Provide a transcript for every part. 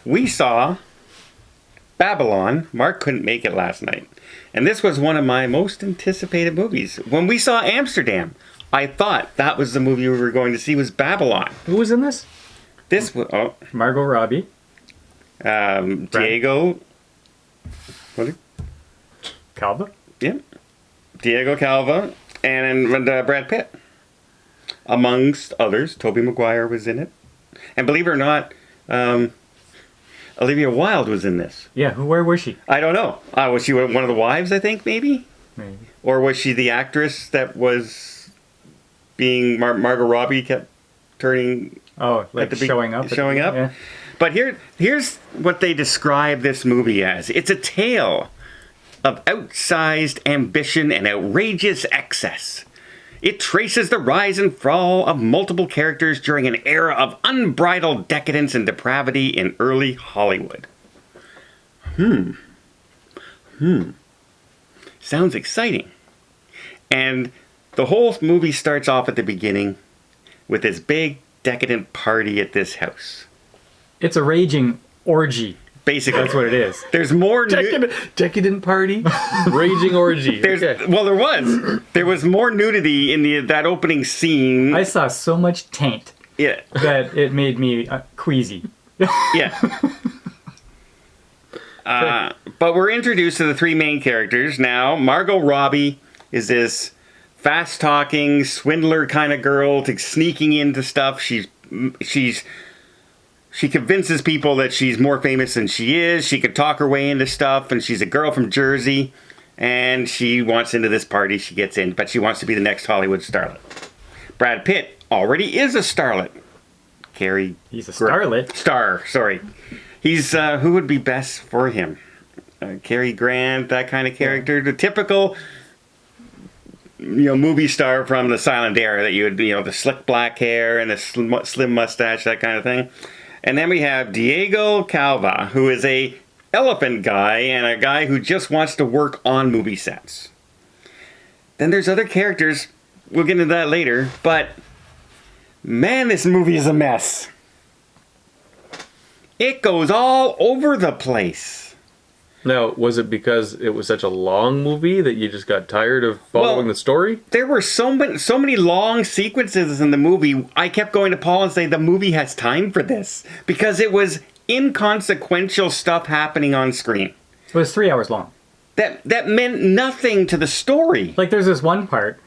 we saw Babylon. Mark couldn't make it last night. And this was one of my most anticipated movies. When we saw Amsterdam, I thought that was the movie we were going to see, was Babylon. Who was in this? This was... Oh. Margot Robbie. Diego... What? Calva? Yeah. Diego Calva and Brad Pitt. Amongst others. Tobey Maguire was in it. And believe it or not, Olivia Wilde was in this. Yeah, where was she? I don't know. Was she one of the wives, I think, maybe? Maybe. Or was she the actress that was being... Margot Robbie kept turning... Oh, like showing up? Showing up? Yeah. But here's what they describe this movie as. It's a tale of outsized ambition and outrageous excess. It traces the rise and fall of multiple characters during an era of unbridled decadence and depravity in early Hollywood. Sounds exciting. And the whole movie starts off at the beginning with this big decadent party at this house. It's a raging orgy. Basically. That's what it is. There's more... Decadent party? Raging orgy. Well, there was more nudity in that opening scene. I saw so much taint that it made me queasy. Yeah. But we're introduced to the three main characters now. Margot Robbie is this fast-talking, swindler kind of girl sneaking into stuff. She convinces people that she's more famous than she is. She could talk her way into stuff, and she's a girl from Jersey, and she wants into this party. She gets in, but she wants to be the next Hollywood starlet. Brad Pitt already is a starlet. He's a starlet? Sorry. He's, who would be best for him? Cary Grant, that kind of character. The typical... movie star from the silent era that you would, the slick black hair and the slim mustache, that kind of thing. And then we have Diego Calva, who is a elephant guy and a guy who just wants to work on movie sets. Then there's other characters. We'll get into that later. But, man, this movie is a mess. It goes all over the place. Now, was it because it was such a long movie that you just got tired of following the story? There were so many long sequences in the movie. I kept going to Paul and saying, the movie has time for this. Because it was inconsequential stuff happening on screen. It was 3 hours long. That meant nothing to the story. Like, there's this one part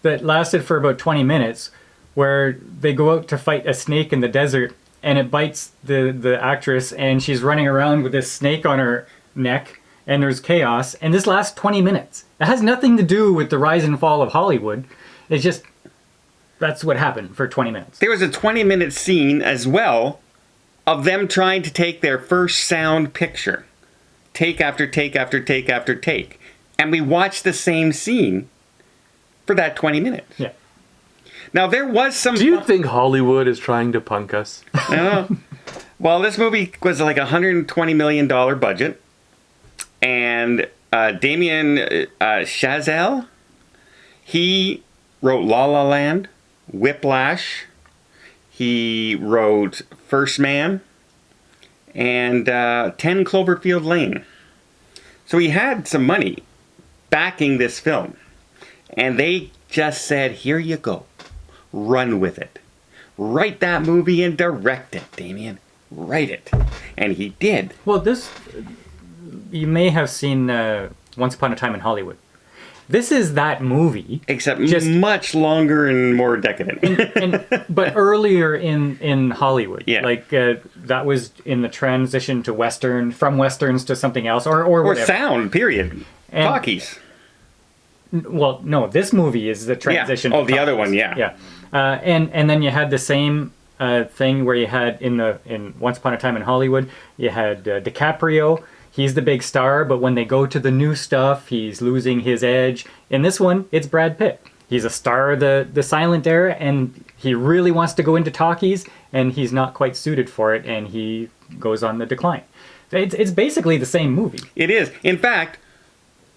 that lasted for about 20 minutes where they go out to fight a snake in the desert, and it bites the actress, and she's running around with this snake on her neck, and there's chaos, and this lasts 20 minutes. It has nothing to do with the rise and fall of Hollywood. It's just, that's what happened for 20 minutes. There was a 20-minute scene as well of them trying to take their first sound picture. Take after take after take after take. And we watched the same scene for that 20 minutes. Yeah. Now, there was some... Do you think Hollywood is trying to punk us? Well, this movie was like a $120 million budget. And Damien Chazelle, he wrote La La Land, Whiplash, he wrote First Man, and 10 Cloverfield Lane. So he had some money backing this film. And they just said, here you go. Run with it. Write that movie and direct it, Damien. Write it. And he did. Well, you may have seen Once Upon a Time in Hollywood. This is that movie. Except just much longer and more decadent. But earlier in Hollywood. Yeah. Like, that was in the transition to Western, from Westerns to something else, or whatever. Or sound, period. And, talkies. Well, no, this movie is the transition. Yeah. Oh, to the talkies. other one, yeah. Yeah. And then you had the same thing where you had in Once Upon a Time in Hollywood, you had DiCaprio. He's the big star, but when they go to the new stuff, he's losing his edge. In this one, it's Brad Pitt. He's a star of the silent era, and he really wants to go into talkies, and he's not quite suited for it, and he goes on the decline. It's basically the same movie. It is. In fact,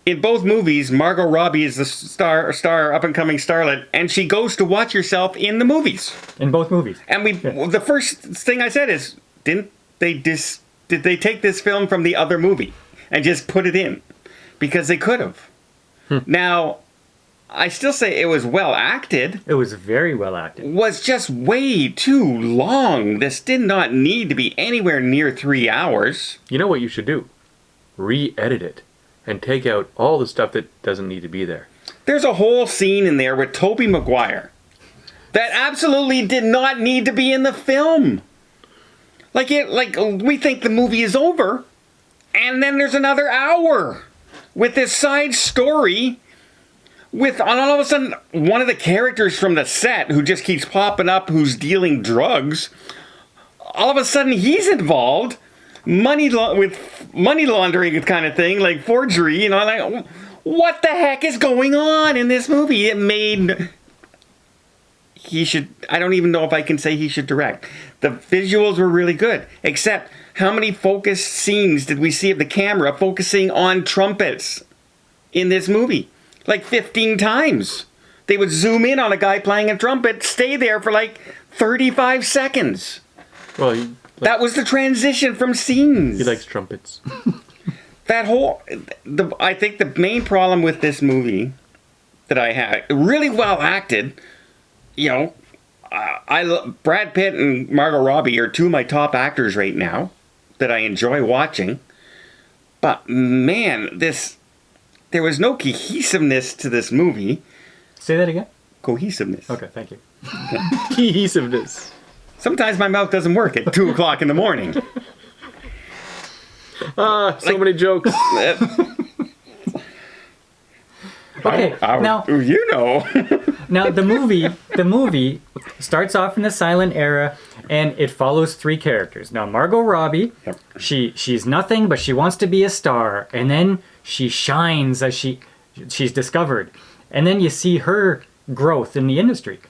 in both movies, Margot Robbie is the star up-and-coming starlet, and she goes to watch herself in the movies. In both movies. And the first thing I said is, didn't they did they take this film from the other movie and just put it in? Because they could have. Now, I still say it was well acted. It was very well acted. Was just way too long. This did not need to be anywhere near 3 hours. You know what you should do? Re-edit it and take out all the stuff that doesn't need to be there. There's a whole scene in there with Tobey Maguire that absolutely did not need to be in the film. Like we think the movie is over, and then there's another hour with this side story with all of a sudden one of the characters from the set who just keeps popping up, who's dealing drugs. All of a sudden he's involved, with money laundering kind of thing, like forgery. Like, what the heck is going on in this movie? It made. I don't even know if I can say he should direct. The visuals were really good, except how many focused scenes did we see of the camera focusing on trumpets in this movie? Like 15 times. They would zoom in on a guy playing a trumpet, stay there for like 35 seconds. Well, that was the transition from scenes. He likes trumpets. I think the main problem with this movie that I had, really well acted. Brad Pitt and Margot Robbie are two of my top actors right now that I enjoy watching. But man, there was no cohesiveness to this movie. Say that again? Cohesiveness. Okay, thank you. Cohesiveness. Sometimes my mouth doesn't work at 2 o'clock in the morning. So many jokes. Okay, now now the movie starts off in the silent era, and it follows 3 characters. Now Margot Robbie, Yep. she's nothing, but she wants to be a star, and then she shines as she's discovered, and then you see her growth in the industry,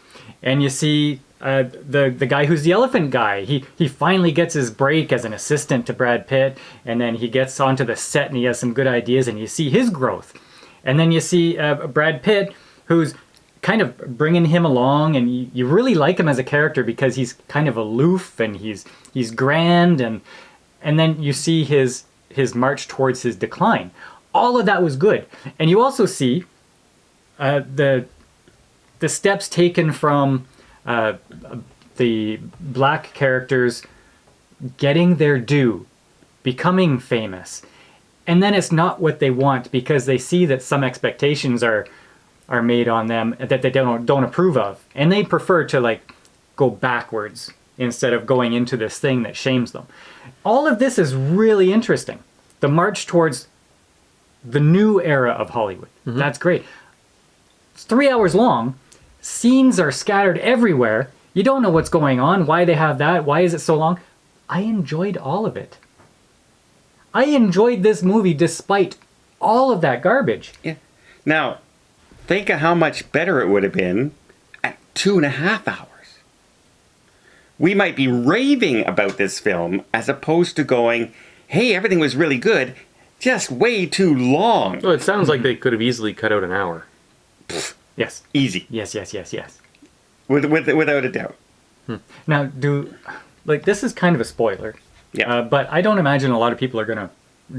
and you see the guy who's the elephant guy. He finally gets his break as an assistant to Brad Pitt, and then he gets onto the set and he has some good ideas, and you see his growth. And then you see Brad Pitt, who's kind of bringing him along, and you really like him as a character because he's kind of aloof and he's grand, and then you see his march towards his decline. All of that was good, and you also see the steps taken from the black characters getting their due, becoming famous. And then it's not what they want because they see that some expectations are made on them that they don't approve of, and they prefer to go backwards instead of going into this thing that shames them. All of this is really interesting. The march towards the new era of Hollywood. Mm-hmm. That's great. It's 3 hours long. Scenes are scattered everywhere. You don't know what's going on, why they have that, why is it so long. I enjoyed all of it. I enjoyed this movie despite all of that garbage. Yeah. Now, think of how much better it would have been at 2.5 hours. We might be raving about this film as opposed to going, hey, everything was really good, just way too long. Well, it sounds like they could have easily cut out an hour. Yes. Easy. Yes. Without a doubt. Now, this is kind of a spoiler. Yeah. But I don't imagine a lot of people are going to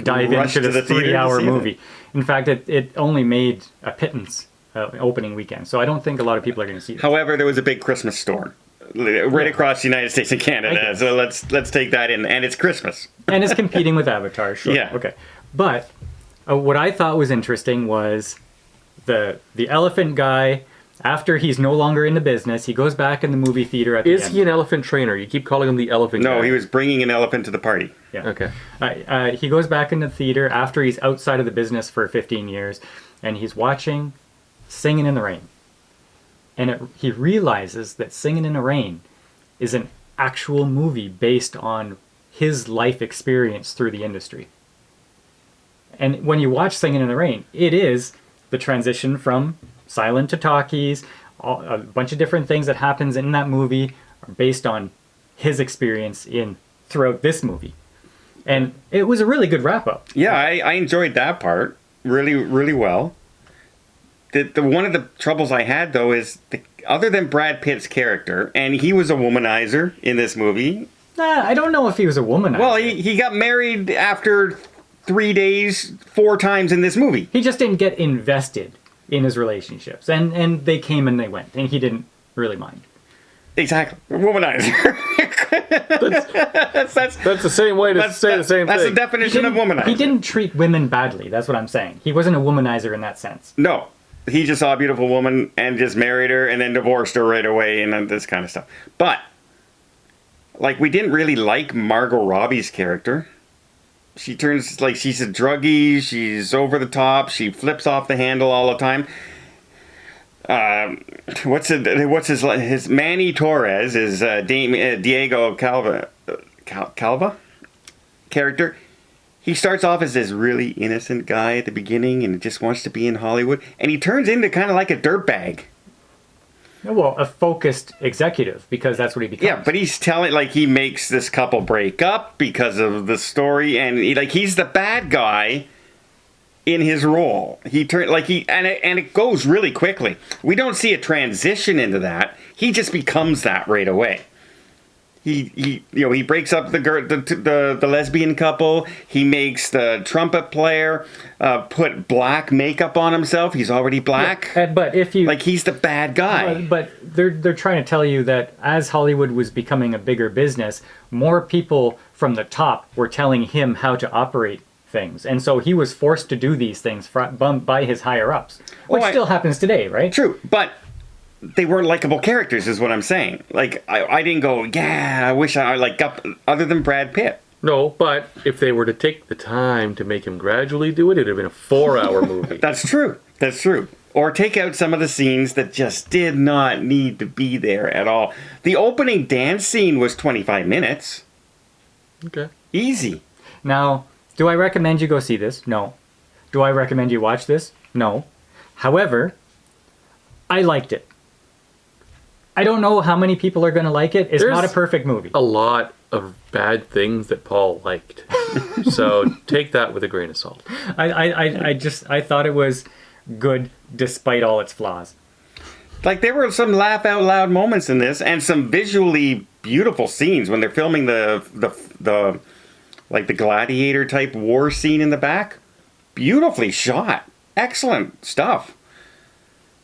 dive Rush into to this the theater 3-hour to see movie. In fact, it only made a pittance opening weekend, so I don't think a lot of people are going to see it. However, there was a big Christmas storm right across the United States and Canada, so let's take that in. And it's Christmas. And it's competing with Avatar, sure. Yeah. Okay. But what I thought was interesting was the elephant guy. After he's no longer in the business, he goes back in the movie theater at the end. Is he an elephant trainer? You keep calling him the elephant guy. No, he was bringing an elephant to the party. Yeah. Okay. He goes back into the theater after he's outside of the business for 15 years, and he's watching Singing in the Rain. And he realizes that Singing in the Rain is an actual movie based on his life experience through the industry. And when you watch Singing in the Rain, it is the transition from silent to talkies. A bunch of different things that happens in that movie are based on his experience throughout this movie. And it was a really good wrap-up. Yeah, I enjoyed that part really, really well. The one of the troubles I had, though, is other than Brad Pitt's character, and he was a womanizer in this movie. I don't know if he was a womanizer. Well, he got married after 3 days, 4 times in this movie. He just didn't get invested in his relationships, and they came and they went, and he didn't really mind. Exactly. Womanizer. That's the same way to say the same That's thing. the definition of womanizer. He didn't treat women badly. That's what I'm saying. He wasn't a womanizer in that sense. No. He just saw a beautiful woman and just married her and then divorced her right away and this kind of stuff. But, like, we didn't really like Margot Robbie's character. She turns, like, she's a druggie, she's over the top, she flips off the handle all the time. What's his Manny Torres is Diego Calva character. He starts off as this really innocent guy at the beginning and just wants to be in Hollywood, and he turns into kind of like a dirtbag. Well, a focused executive, because that's what he becomes. Yeah, but he's telling, like, he makes this couple break up because of the story, and he's the bad guy in his role. He turned and it goes really quickly. We don't see a transition into that. He just becomes that right away. He breaks up the lesbian couple. He makes the trumpet player put black makeup on himself. He's already black. Yeah, but if you he's the bad guy. But they're trying to tell you that as Hollywood was becoming a bigger business, more people from the top were telling him how to operate things, and so he was forced to do these things by his higher ups, which still happens today, right? True, but they weren't likable characters, is what I'm saying. Like, I didn't go, yeah, I wish I got, other than Brad Pitt. No, but if they were to take the time to make him gradually do it, it'd have been a 4-hour movie. That's true. That's true. Or take out some of the scenes that just did not need to be there at all. The opening dance scene was 25 minutes. Okay. Easy. Now, do I recommend you go see this? No. Do I recommend you watch this? No. However, I liked it. I don't know how many people are going to like it. It's not a perfect movie. A lot of bad things that Paul liked. So take that with a grain of salt. I thought it was good despite all its flaws. Like, there were some laugh out loud moments in this, and some visually beautiful scenes when they're filming the gladiator type war scene in the back. Beautifully shot. Excellent stuff.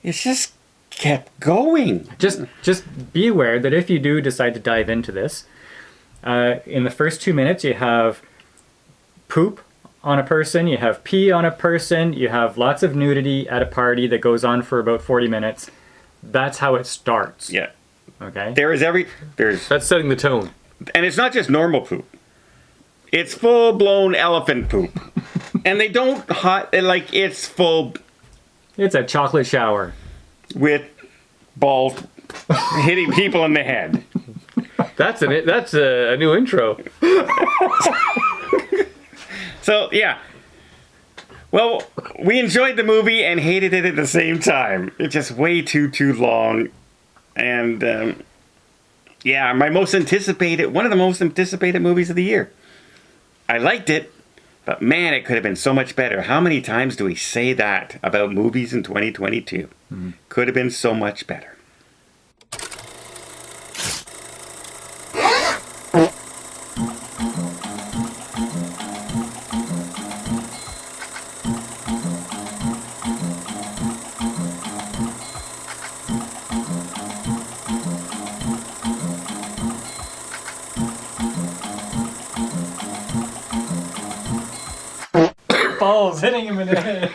It's just kept going. Just be aware that if you do decide to dive into this, in the first 2 minutes you have poop on a person, you have pee on a person, you have lots of nudity at a party that goes on for about 40 minutes. That's how it starts. Yeah. Okay? That's setting the tone. And it's not just normal poop. It's full-blown elephant poop. And they don't it's full It's a chocolate shower. with balls hitting people in the head. That's a new intro. So, yeah. Well, we enjoyed the movie and hated it at the same time. It's just way too long. And, one of the most anticipated movies of the year. I liked it, but man, it could have been so much better. How many times do we say that about movies in 2022? Mm-hmm. Could have been so much better. Balls hitting him in the head.